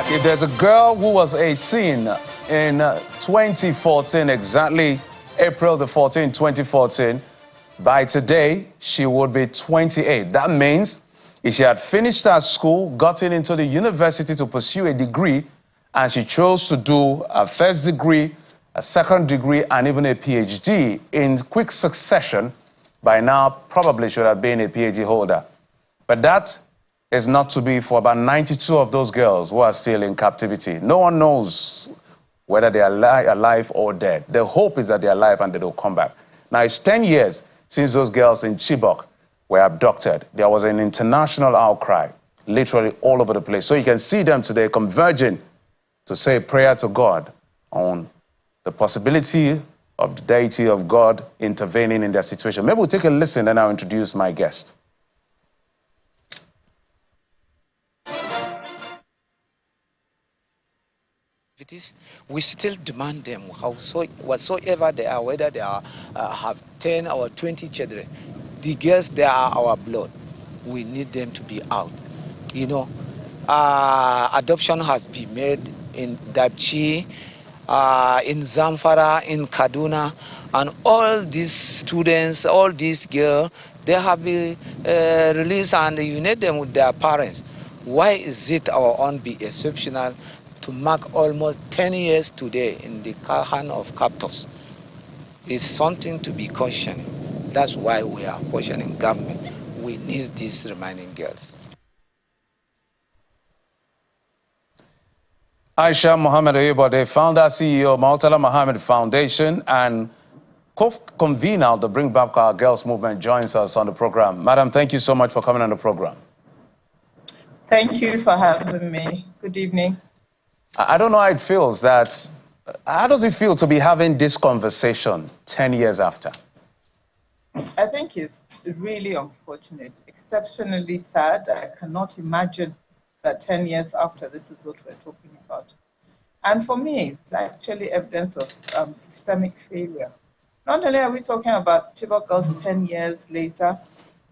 back. If there's a girl who was 18 in 2014, exactly April the 14th, 2014, by today, she would be 28. That means if she had finished her school, gotten into the university to pursue a degree, and she chose to do a first degree, a second degree, and even a PhD in quick succession, by now probably should have been a PhD holder. But that is not to be for about 92 of those girls who are still in captivity. No one knows whether they are alive or dead. The hope is that they're alive and they will come back. Now, it's 10 years since those girls in Chibok were abducted. There was an international outcry, literally all over the place. So you can see them today converging to say a prayer to God on the possibility of the deity of God intervening in their situation. Maybe we'll take a listen and I'll introduce my guest. We still demand them, whatsoever they are, whether they are, have 10 or 20 children. The girls, they are our blood. We need them to be out. You know, adoption has been made in Dabchi, in Zamfara, in Kaduna, and all these students, all these girls, they have been released and unite them with their parents. Why is it our own be exceptional to mark almost 10 years today in the hand of captors? It's something to be cautioned. That's why we are cautioning government. We need these remaining girls. Aisha Mohammed Oyebode, founder, CEO of Mautala Mohammed Foundation and Co-Convener of the Bring Back Our Girls movement, joins us on the program. Madam, thank you so much for coming on the program. Thank you for having me. Good evening. I don't know how it feels that, how does it feel to be having this conversation 10 years after? I think it's really unfortunate, exceptionally sad. I cannot imagine that 10 years after, this is what we're talking about. And for me, it's actually evidence of systemic failure. Not only are we talking about Chibok girls 10 years later,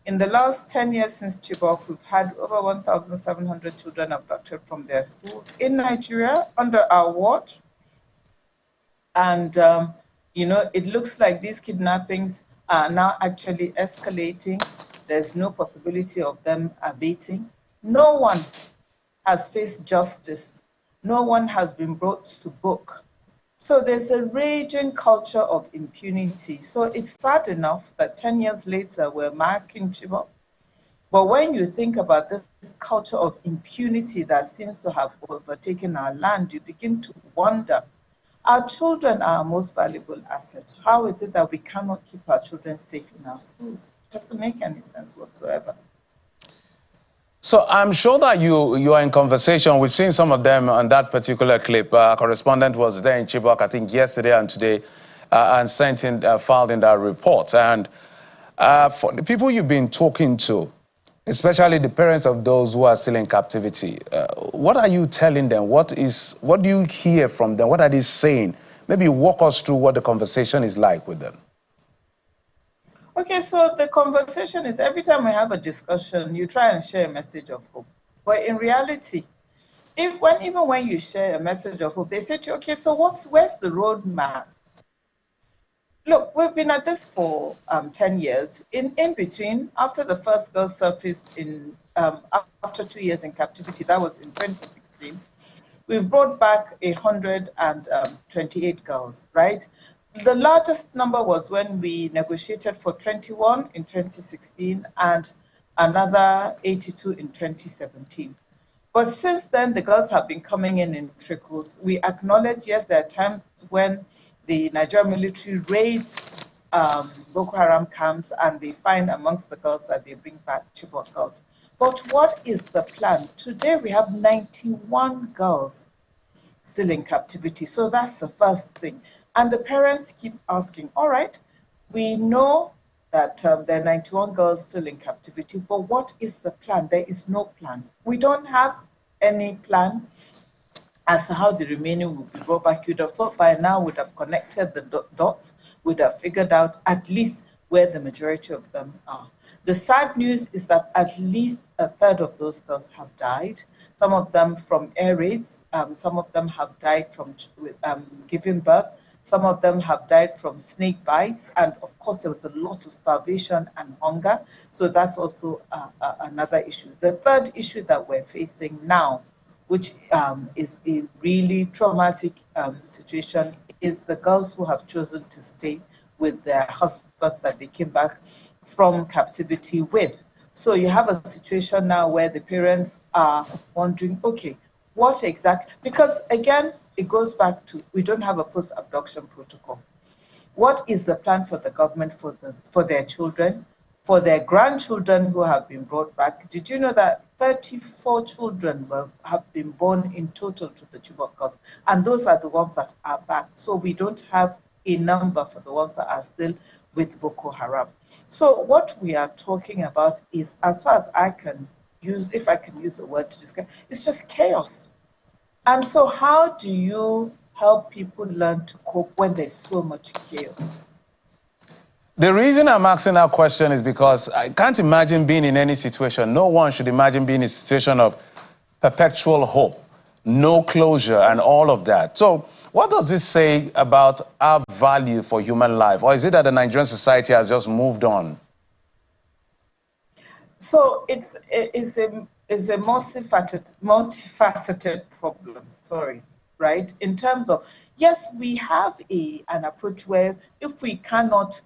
in the last 10 years since Chibok, we've had over 1,700 children abducted from their schools in Nigeria under our watch. And, you know, it looks like these kidnappings are now actually escalating. There's no possibility of them abating. No one has faced justice. No one has been brought to book. So there's a raging culture of impunity. So it's sad enough that 10 years later we're marking Chibok. But when you think about this culture of impunity that seems to have overtaken our land, you begin to wonder, our children are our most valuable asset. How is it that we cannot keep our children safe in our schools? It doesn't make any sense whatsoever. So I'm sure that you are in conversation. We've seen some of them on that particular clip. Our correspondent was there in Chibok, I think yesterday and today, and filed in that report. And for the people you've been talking to, especially the parents of those who are still in captivity, what are you telling them? What do you hear from them? What are they saying? Maybe walk us through what the conversation is like with them. Okay, so the conversation is every time we have a discussion, you try and share a message of hope. But in reality, even when you share a message of hope, they say to you, okay, so where's the roadmap? Look, we've been at this for 10 years. In between, after the first girl surfaced after 2 years in captivity, that was in 2016, we've brought back 128 girls, right? The largest number was when we negotiated for 21 in 2016 and another 82 in 2017. But since then, the girls have been coming in trickles. We acknowledge, yes, there are times when the Nigerian military raids Boko Haram camps and they find amongst the girls that they bring back Chibok girls. But what is the plan? Today, we have 91 girls still in captivity. So that's the first thing. And the parents keep asking, all right, we know that there are 91 girls still in captivity, but what is the plan? There is no plan. We don't have any plan as to how the remaining will be brought back. You'd have thought by now we'd have connected the dots, would have figured out at least where the majority of them are. The sad news is that at least a third of those girls have died. Some of them from air raids. Some of them have died from giving birth. Some of them have died from snake bites. And of course, there was a lot of starvation and hunger. So that's also another issue. The third issue that we're facing now, which is a really traumatic situation, is the girls who have chosen to stay with their husbands that they came back from captivity with. So you have a situation now where the parents are wondering, okay, what exactly, because again, it goes back to, we don't have a post-abduction protocol. What is the plan for the government for their children, for their grandchildren who have been brought back? Did you know that 34 children have been born in total to the Chibok girls? And those are the ones that are back. So we don't have a number for the ones that are still with Boko Haram. So what we are talking about is, as far as I can use, if I can use a word to describe, it's just chaos. And so how do you help people learn to cope when there's so much chaos? The reason I'm asking that question is because I can't imagine being in any situation. No one should imagine being in a situation of perpetual hope, no closure, and all of that. So what does this say about our value for human life? Or is it that the Nigerian society has just moved on? So it's a multifaceted problem, right? In terms of, yes, we have an approach where if we cannot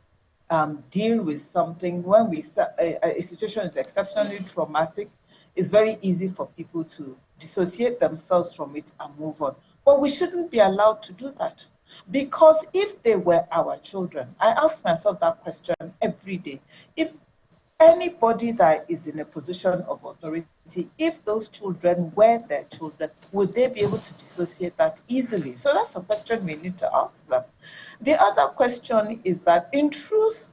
deal with something, when a situation is exceptionally traumatic, it's very easy for people to dissociate themselves from it and move on. But we shouldn't be allowed to do that. Because if they were our children, I ask myself that question every day. If anybody that is in a position of authority, if those children were their children, would they be able to dissociate that easily? So that's a question we need to ask them. The other question is that, in truth,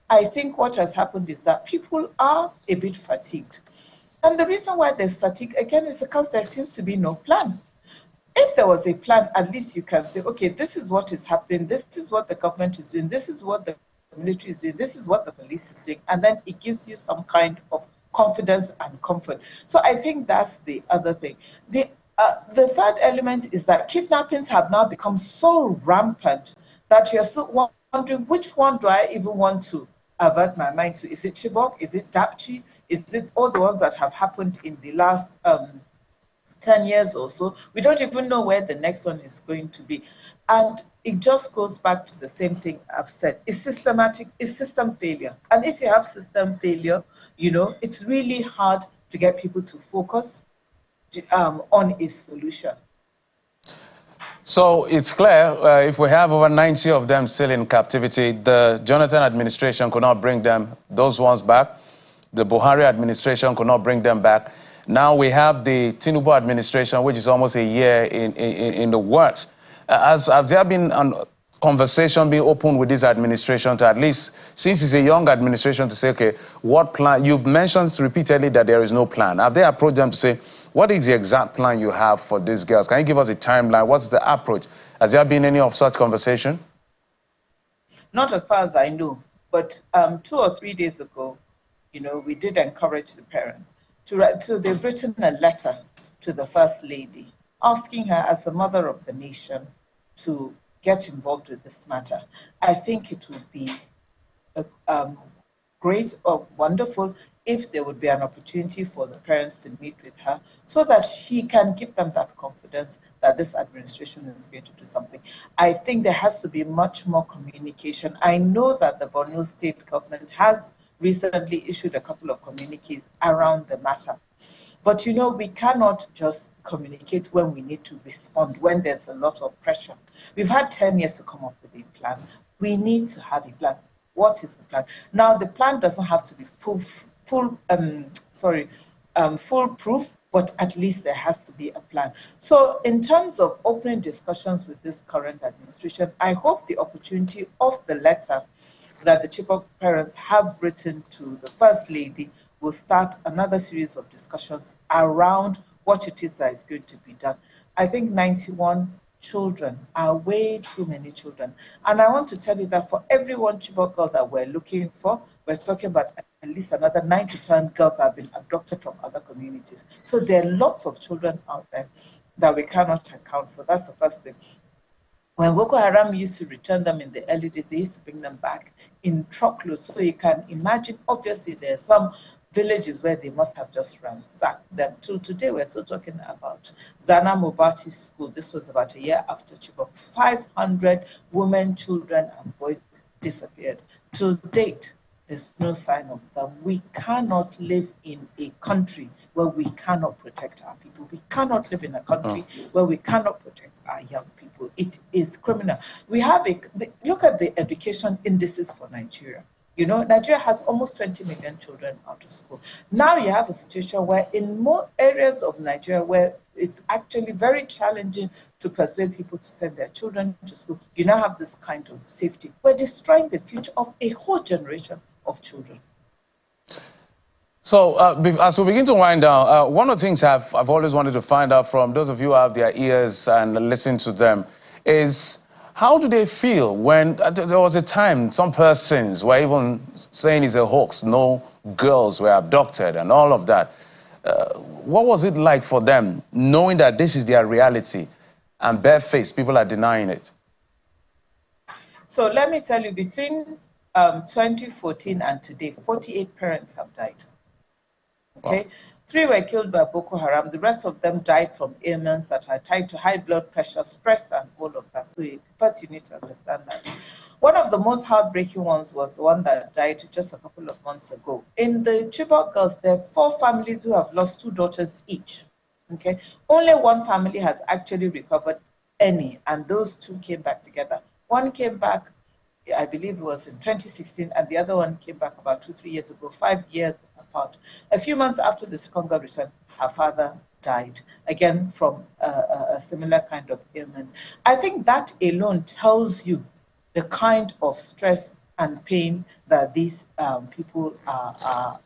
I think what has happened is that people are a bit fatigued. And the reason why there's fatigue, again, is because there seems to be no plan. If there was a plan, at least you can say, okay, this is what is happening, this is what the government is doing, this is what the military is doing, this is what the police is doing, and then it gives you some kind of confidence and comfort. So I think that's the other thing. The third element is that kidnappings have now become so rampant that you're still wondering, which one do I even want to avert my mind to? Is it Chibok? Is it Dapchi? Is it all the ones that have happened in the last 10 years or so? We don't even know where the next one is going to be. And it just goes back to the same thing I've said. It's system failure. And if you have system failure, you know, it's really hard to get people to focus on a solution. So it's clear, if we have over 90 of them still in captivity, the Jonathan administration could not bring those ones back. The Buhari administration could not bring them back. Now we have the Tinubu administration, which is almost a year in the works. Has there been a conversation being opened with this administration to, at least, since it's a young administration, to say, okay, what plan? You've mentioned repeatedly that there is no plan. Have they approached them to say, what is the exact plan you have for these girls? Can you give us a timeline? What's the approach? Has there been any of such conversation? Not as far as I know, but 2 or 3 days ago, you know, we did encourage the parents to write. So they've written a letter to the First Lady, asking her as the mother of the nation to get involved with this matter. I think it would be great or wonderful if there would be an opportunity for the parents to meet with her so that she can give them that confidence that this administration is going to do something. I think there has to be much more communication. I know that the Borno state government has recently issued a couple of communiques around the matter. But, you know, we cannot just communicate when we need to respond, when there's a lot of pressure. We've had 10 years to come up with a plan. We need to have a plan. What is the plan? Now, the plan doesn't have to be foolproof, but at least there has to be a plan. So in terms of opening discussions with this current administration, I hope the opportunity of the letter that the Chibok parents have written to the First Lady will start another series of discussions around what it is that is going to be done. I think 91 children are way too many children. And I want to tell you that for every one Chibok girl that we're looking for, we're talking about at least another 9 to 10 girls have been abducted from other communities. So there are lots of children out there that we cannot account for. That's the first thing. When Boko Haram used to return them in the early days, they used to bring them back in truckloads. So you can imagine, obviously, there are some villages where they must have just ransacked them. Till today, we're still talking about Zana Mobati School. This was about a year after Chibok. 500 women, children, and boys disappeared. To date, there's no sign of them. We cannot live in a country where we cannot protect our people. We cannot live in a country where we cannot protect our young people. It is criminal. We have look at the education indices for Nigeria. You know, Nigeria has almost 20 million children out of school. Now you have a situation where in more areas of Nigeria where it's actually very challenging to persuade people to send their children to school, you now have this kind of safety. We're destroying the future of a whole generation of children. So as we begin to wind down, one of the things I've always wanted to find out from those of you who have their ears and listen to them is, how do they feel when there was a time some persons were even saying it's a hoax, no girls were abducted and all of that. What was it like for them knowing that this is their reality and barefaced people are denying it? So let me tell you, between 2014 and today, 48 parents have died. Okay, wow. 3 were killed by Boko Haram. The rest of them died from ailments that are tied to high blood pressure, stress, and all of that. So first you need to understand that. One of the most heartbreaking ones was the one that died just a couple of months ago. In the Chibok girls, there are 4 families who have lost 2 daughters each. Okay, only one family has actually recovered any, and those 2 came back together. One came back, I believe it was in 2016, and the other one came back about 2-3 years ago, 5 years apart. A few months after the second girl returned, her father died, again from a similar kind of ailment. I think that alone tells you the kind of stress and pain that these people are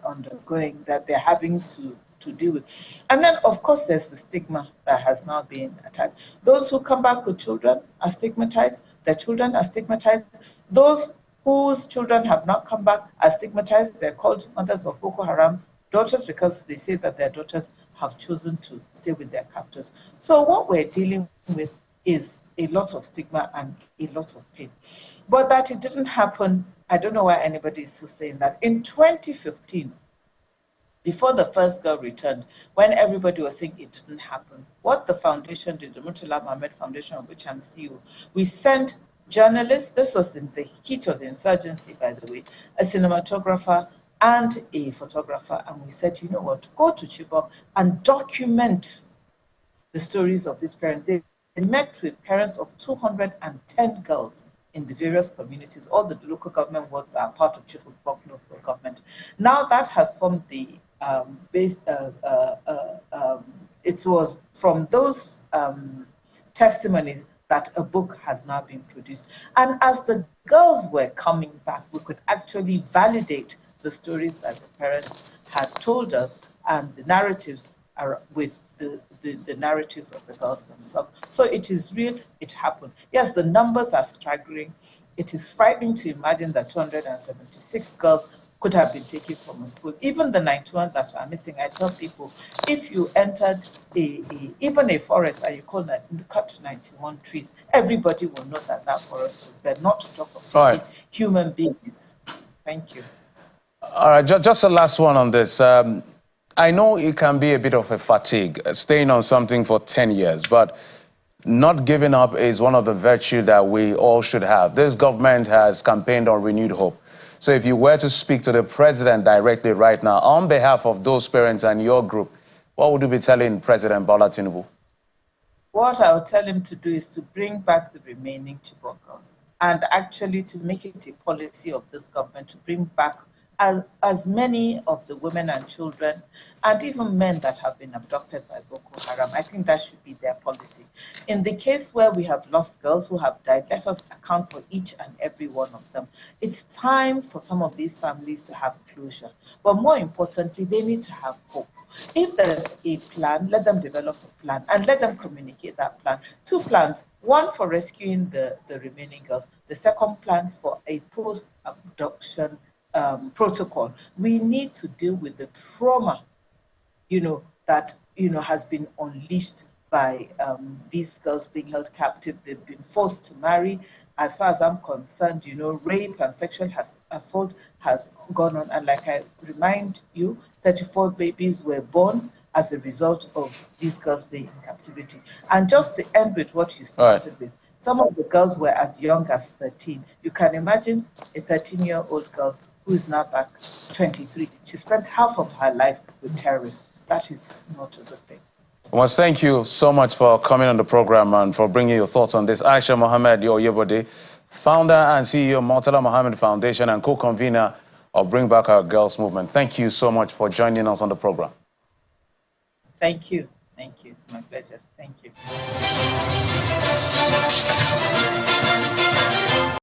undergoing, that they're having to deal with. And then, of course, there's the stigma that has now been attached. Those who come back with children are stigmatized. Their children are stigmatized. Those whose children have not come back are stigmatized. They're called mothers of Boko Haram daughters because they say that their daughters have chosen to stay with their captors. So what we're dealing with is a lot of stigma and a lot of pain. But that it didn't happen, I don't know why anybody is still saying that. In 2015, before the first girl returned, when everybody was saying it didn't happen, what the foundation did, the Murtala Mohammed Foundation, of which I'm CEO, we sent journalists, this was in the heat of the insurgency, by the way, a cinematographer and a photographer, and we said, you know what, go to Chibok and document the stories of these parents. They met with parents of 210 girls in the various communities. All the local government wards are part of Chibok local government. Now that has formed the it was from those testimonies that a book has now been produced. And as the girls were coming back, we could actually validate the stories that the parents had told us, and the narratives are with the narratives of the girls themselves. So it is real, it happened. Yes, the numbers are staggering. It is frightening to imagine that 276 girls could have been taken from a school. Even the 91 that are missing, I tell people, if you entered even a forest and you cut 91 trees, everybody will know that that forest was there, not to talk of taking human beings. Thank you. All right, just a last one on this. I know it can be a bit of a fatigue, staying on something for 10 years, but not giving up is one of the virtues that we all should have. This government has campaigned on renewed hope. So if you were to speak to the president directly right now, on behalf of those parents and your group, what would you be telling President Bola Tinubu? What I would tell him to do is to bring back the remaining Chibok girls, and actually to make it a policy of this government to bring back as many of the women and children and even men that have been abducted by Boko Haram. I think that should be their policy. In the case where we have lost girls who have died, let us account for each and every one of them. It's time for some of these families to have closure. But more importantly, they need to have hope. If there's a plan, let them develop a plan and let them communicate that plan. 2 plans, one for rescuing the remaining girls, the second plan for a post-abduction protocol. We need to deal with the trauma, that, has been unleashed by these girls being held captive. They've been forced to marry. As far as I'm concerned, rape and sexual assault has gone on. And like I remind you, 34 babies were born as a result of these girls being in captivity. And just to end with what you started with, some of the girls were as young as 13. You can imagine a 13-year-old girl who is now back 23. She spent half of her life with terrorists. That is not a good thing. Well, thank you so much for coming on the program and for bringing your thoughts on this. Aisha Mohammed Oyebode, founder and CEO of Murtala Mohammed Foundation and co-convener of Bring Back Our Girls Movement. Thank you so much for joining us on the program. Thank you. Thank you. It's my pleasure. Thank you.